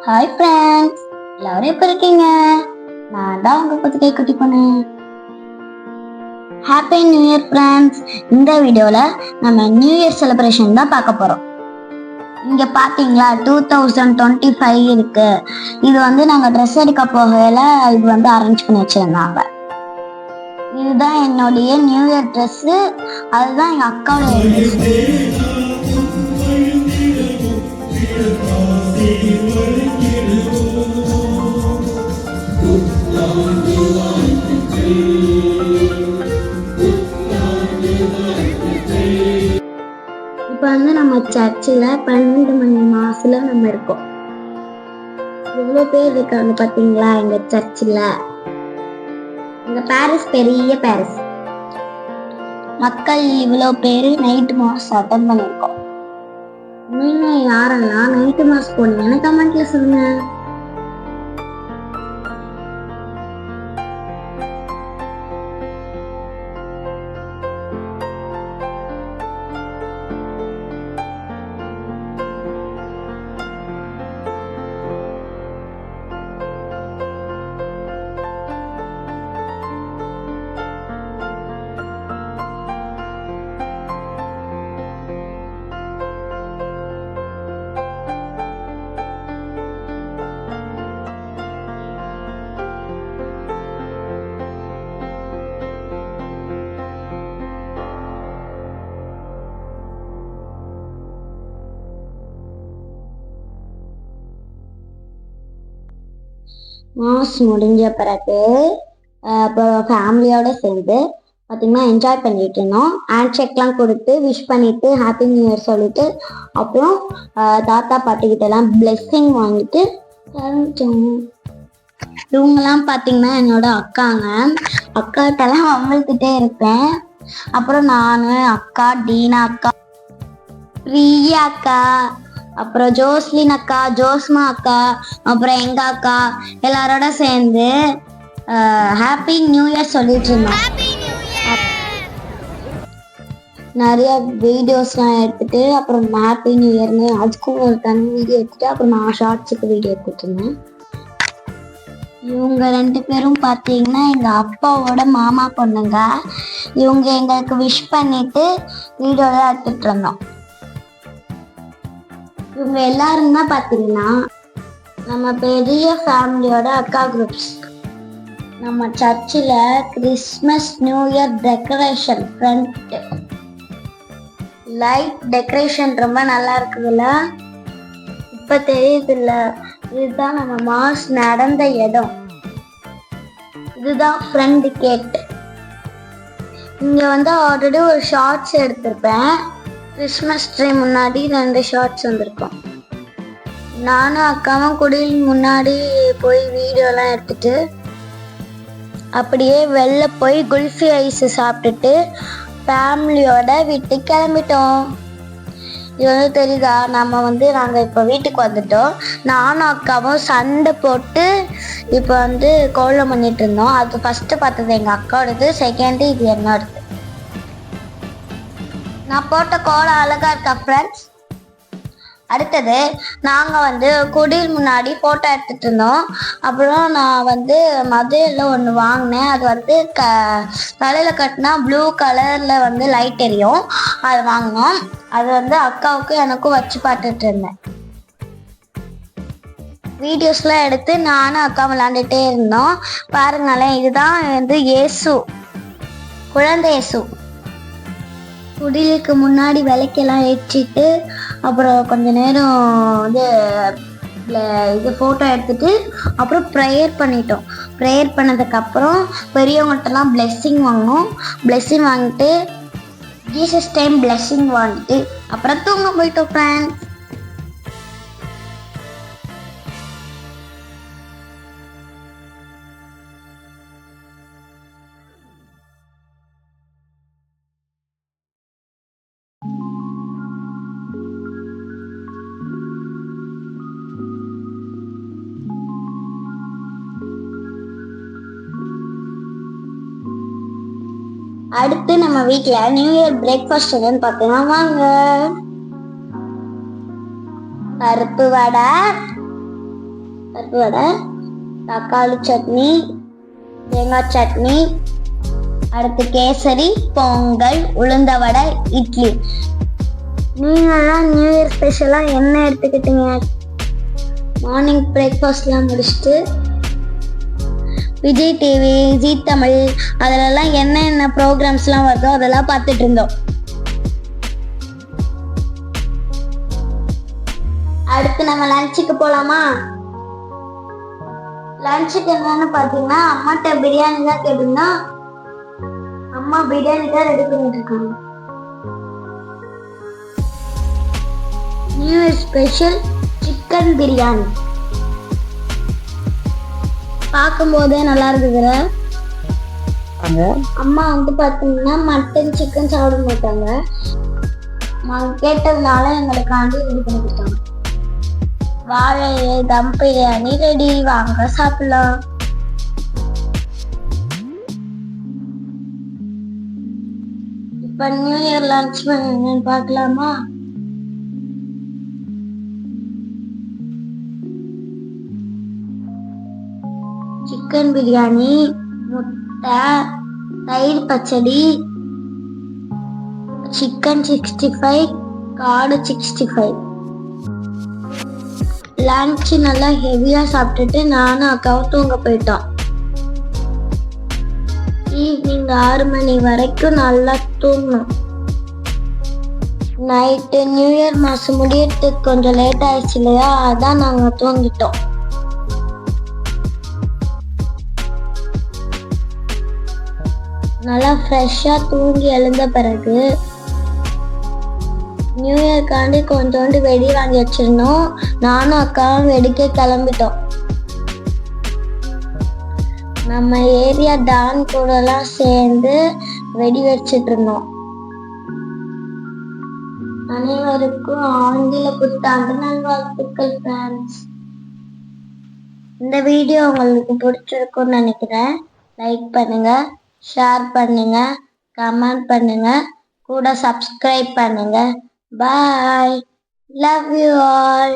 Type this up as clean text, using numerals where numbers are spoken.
Hi friends, எல்லாரும் எப்படி இருக்கீங்க? நான் தான் உங்க பத்தி குட்டி பொண்ணு. Happy new year friends. இந்த வீடியோல நம்ம நியூ இயர் செலிப்ரேஷன் தான் பார்க்க போறோம். இங்க பாத்தீங்களா 2025 இருக்கு. இது வந்து நாங்க ட்ரெஸ் எடுக்க போகையில இது வந்து அரேஞ்ச் பண்ணி வச்சிருந்தாங்க. இதுதான் என்னுடைய நியூ இயர் ட்ரெஸ். அதுதான் எங்க அக்காவுடைய ட்ரெஸ். இப்ப வந்து நம்ம சர்ச்சில் 12 மணி மாசத்துல நம்ம இருக்கோம். எவ்வளவு பேர் இருக்காங்க பாத்தீங்களா எங்க சர்ச்சில். எங்க பாரிஸ் பெரிய பாரிஸ். மக்கள் இவ்வளவு பேரு நைட் மாஸ் அட்டன் பண்ணிருக்கோம். நீங்க யாரெல்லாம் நைட் மாஸ் போனீங்கன்னு கமெண்ட்ல சொல்லுங்க. மாஸ் முடிஞ்ச பிறகு அப்புறம் ஃபேமிலியோட சேர்ந்து பார்த்தீங்கன்னா என்ஜாய் பண்ணிட்டு இருந்தோம். ஹேண்ட் ஷேக்லாம் கொடுத்து விஷ் பண்ணிட்டு ஹாப்பி நியூ இயர் சொல்லிட்டு அப்புறம் தாத்தா பாட்டிக்கிட்ட எல்லாம் பிளெஸ்ஸிங் வாங்கிட்டு இவங்கெல்லாம் பார்த்தீங்கன்னா என்னோட அக்காங்க. அக்காட்டெல்லாம் அமழ்த்திட்டே இருப்பேன். அப்புறம் நான், அக்கா டீனா அக்கா, பிரியா அக்கா, அப்புறம் ஜோஸ்லின் அக்கா, ஜோஸ்மா அக்கா, அப்புறம் எங்க அக்கா எல்லாரோட சேர்ந்து ஹாப்பி நியூ இயர் சொல்லிட்டு இருந்தோம். நிறைய வீடியோஸ்லாம் எடுத்துட்டு அப்புறம் ஹாப்பி நியூ இயர்னு அதுக்கும் ஒரு தனி வீடியோ எடுத்துட்டு அப்புறம் நான் ஷார்ட்ஸுக்கு வீடியோ எடுத்துட்டு இருந்தேன். இவங்க 2 பேரும் பார்த்தீங்கன்னா எங்க அப்பாவோட மாமா பொண்ணுங்க. இவங்க எங்களுக்கு விஷ் பண்ணிட்டு வீடியோலாம் எடுத்துட்டு இருந்தோம். இவங்க எல்லாரும் தான் பார்த்தீங்கன்னா நம்ம பெரிய ஃபேமிலியோட அக்கா குரூப்ஸ். நம்ம சர்ச்சில் Christmas new year decoration front light decoration ரொம்ப நல்லா இருக்குதுல்ல. இப்போ தெரியுதுல்ல, இதுதான் நம்ம மாஸ் நடந்த இடம். இதுதான் ஃப்ரண்ட் கேட். இங்கே வந்து ஆல்ரெடி ஒரு ஷார்ட்ஸ் எடுத்திருப்பேன். கிறிஸ்மஸ் ட்ரீ முன்னாடி 2 ஷார்ட்ஸ் வந்திருக்கோம். நானும் அக்காவும் குடியில் முன்னாடி போய் வீடியோலாம் எடுத்துட்டு அப்படியே வெளில போய் குல்ஃபி ஐஸ் சாப்பிட்டுட்டு ஃபேமிலியோட வீட்டுக்கு கிளம்பிட்டோம். இது வந்து தெரியுதா, நாங்கள் இப்போ வீட்டுக்கு வந்துட்டோம். நானும் அக்காவும் சண்டை போட்டு இப்போ வந்து கோலம் பண்ணிட்டு இருந்தோம். அது ஃபஸ்ட்டு பார்த்தது எங்கள் அக்காவோடது, செகண்டு இது என்னோடது. நான் போட்ட கோலம் அழகா இருக்கா ஃப்ரெண்ட்ஸ்? அடுத்தது நாங்கள் வந்து குடியில் முன்னாடி ஃபோட்டோ எடுத்துகிட்டு இருந்தோம். அப்புறம் நான் வந்து மதுரையில் ஒன்று வாங்கினேன். அது வந்து தலையில் கட்டினா ப்ளூ கலரில் வந்து லைட் எரியும். அது வாங்கினோம். அது வந்து அக்காவுக்கும் எனக்கும் வச்சு பார்த்துட்டு இருந்தேன். வீடியோஸ்லாம் எடுத்து நானும் அக்கா விளாண்டுட்டே இருந்தோம். பாருங்களேன், இதுதான் வந்து இயேசு, குழந்தை இயேசு. குடிலுக்கு முன்னாடி விளக்கெல்லாம் ஏற்றிட்டு அப்புறம் கொஞ்ச நேரம் வந்து இது ஃபோட்டோ எடுத்துட்டு அப்புறம் ப்ரேயர் பண்ணிட்டோம். ப்ரேயர் பண்ணதுக்கப்புறம் பெரியவங்கள்ட்டலாம் பிளெஸ்ஸிங் வாங்கினோம். பிளெஸ்ஸிங் வாங்கிட்டு ஜீசஸ் டைம் பிளெஸ்ஸிங் வாங்கிட்டு அப்புறம் தூங்க போயிட்டோம் ஃப்ரெண்ட்ஸ். அடுத்து நம்ம வீட்டில் நியூ இயர் பிரேக்ஃபாஸ்ட் என்னன்னு பார்த்தீங்கன்னா வாங்க, பருப்பு வடை, பருப்பு வடை, தக்காளி சட்னி, தேங்காய் சட்னி, அடுத்து கேசரி, பொங்கல், உளுந்த வடை, இட்லி. நீங்களாம் நியூ இயர் ஸ்பெஷலாக என்ன எடுத்துக்கிட்டீங்க? மார்னிங் பிரேக்ஃபாஸ்ட்லாம் முடிச்சுட்டு விஜய் டிவி, ஜீ தமிழ் அதிலெல்லாம் என்னென்ன ப்ரோக்ராம்ஸ்லாம் வருதோ அதெல்லாம் பார்த்துட்டு இருந்தோம். அடுத்து நம்ம லஞ்சுக்கு போலாமா? லஞ்சுக்கு என்னன்னு பார்த்தீங்கன்னா, அம்மாட்ட பிரியாணி தான் கேட்டிருந்தா, அம்மா பிரியாணி தான் ரெடி பண்ணிட்டு இருக்காங்க. New year special chicken biryani. பார்க்கும்போதே நல்லா இருக்குதுல. அம்மா பார்த்தீங்கன்னா மட்டன் சிக்கன் சாப்பிட மாட்டாங்க. கேட்டதுனால எங்களுக்காண்டி ரெடி பண்ணி கொடுத்தாங்க. வாழை தம் பிரியாணி ரெடி, வாங்க சாப்பிடலாம். இப்ப நியூ இயர் லஞ்ச் என்னன்னு பார்க்கலாமா? சிக்கன் பிரியாணி, முட்டை, தயிர் பச்சடி, சிக்கன் 65, காடு 65. லஞ்ச் நல்லா ஹெவியா சாப்பிட்டுட்டு நானும் அக்காவும் தூங்க போயிட்டோம். ஈவினிங் 6 மணி வரைக்கும் நல்லா தூங்கணும். நைட்டு நியூ இயர் மாசம் முடியறதுக்கு கொஞ்சம் லேட் ஆயிடுச்சு இல்லையா, அதான் நாங்க தூங்கிட்டோம். நல்லா ஃப்ரெஷ்ஷா தூங்கி எழுந்த பிறகு நியூ இயர்க்காண்டி கொஞ்சோண்டு வெடி வாங்கி வச்சிருந்தோம். நானும் அக்காவும் வெடிக்க கிளம்பிட்டோம். நம்ம ஏரியா டான் கூடலாம் சேர்ந்து வெடி வச்சிட்டு இருந்தோம். அனைவருக்கும் ஆங்கில புத்தாண்டு நல்வாழ்த்துக்கள் ஃப்ரெண்ட்ஸ். இந்த வீடியோ உங்களுக்கு பிடிச்சிருக்கும்னு நினைக்கிறேன். லைக் பண்ணுங்க, ஷேர் பண்ணுங்க, கமெண்ட் பண்ணுங்க, கூட சப்ஸ்கிரைப் பண்ணுங்க. Bye. Love you all.